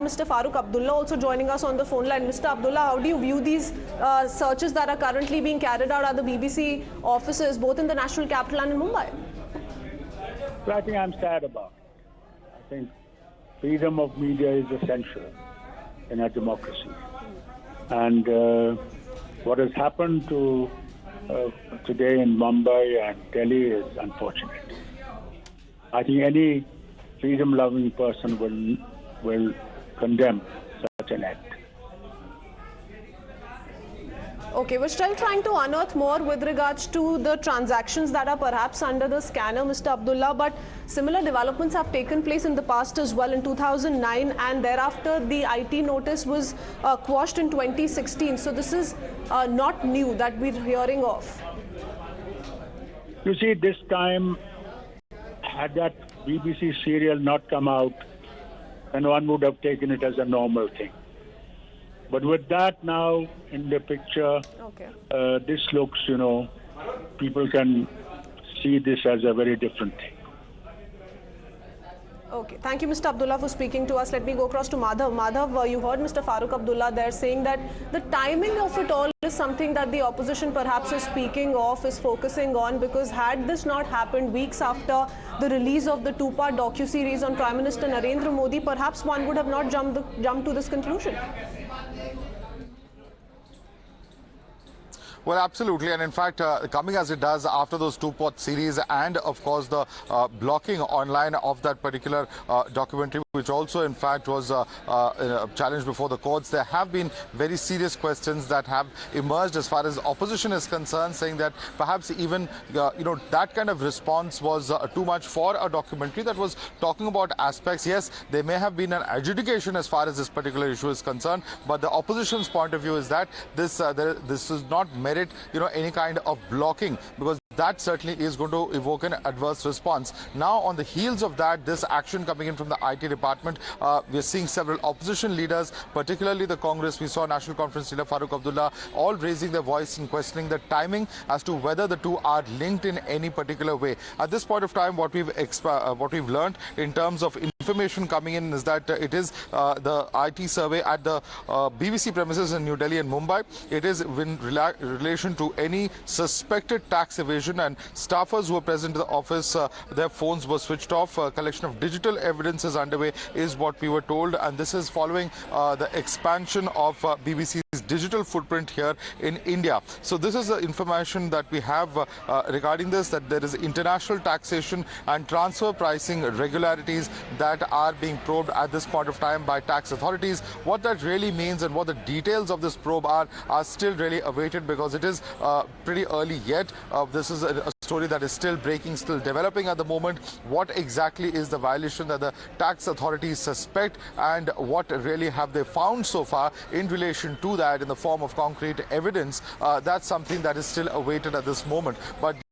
Mr. Farooq Abdullah also joining us on the phone line. Mr. Abdullah, how do you view these searches that are currently being carried out at the BBC offices, both in the national capital and in Mumbai? Well, I think I'm sad about it. I think freedom of media is essential in a democracy. And what has happened to today in Mumbai and Delhi is unfortunate. I think any freedom-loving person will condemn such an act. Okay, we're still trying to unearth more with regards to the transactions that are perhaps under the scanner, Mr. Abdullah, but similar developments have taken place in the past as well. In 2009 and thereafter, the IT notice was quashed in 2016. So this is not new that we're hearing of. You see, this time, had that BBC serial not come out, then one would have taken it as a normal thing. But with that now in the picture, this looks, people can see this as a very different thing. Okay, thank you, Mr. Abdullah, for speaking to us. Let me go across to Madhav. Madhav, you heard Mr. Farooq Abdullah there saying that the timing of it all is something that the opposition perhaps is speaking of, is focusing on, because had this not happened weeks after the release of the two-part docu-series on Prime Minister Narendra Modi, perhaps one would have not jumped to this conclusion. Well, absolutely. And in fact, coming as it does after those two-part series and, of course, the blocking online of that particular documentary, which also, in fact, was challenged before the courts, there have been very serious questions that have emerged as far as opposition is concerned, saying that perhaps even, that kind of response was too much for a documentary that was talking about aspects. Yes, there may have been an adjudication as far as this particular issue is concerned, but the opposition's point of view is that this is not merit, any kind of blocking, because that certainly is going to evoke an adverse response. Now, on the heels of that, this action coming in from the IT department, we're seeing several opposition leaders, particularly the Congress. We saw National Conference leader Farooq Abdullah all raising their voice and questioning the timing as to whether the two are linked in any particular way. At this point of time, what we've learned in terms of information coming in is that it is the IT survey at the BBC premises in New Delhi and Mumbai. It is in relation to any suspected tax evasion, and staffers who were present in the office, their phones were switched off. A collection of digital evidence is underway, is what we were told, and this is following the expansion of BBC's digital footprint here in India. So this is the information that we have regarding this, that there is international taxation and transfer pricing irregularities that are being probed at this point of time by tax authorities. What that really means and what the details of this probe are still really awaited, because it is pretty early yet. This is a story that is still breaking, still developing at the moment. What exactly is the violation that the tax authorities suspect, and what really have they found so far in relation to that in the form of concrete evidence? That's something that is still awaited at this moment. But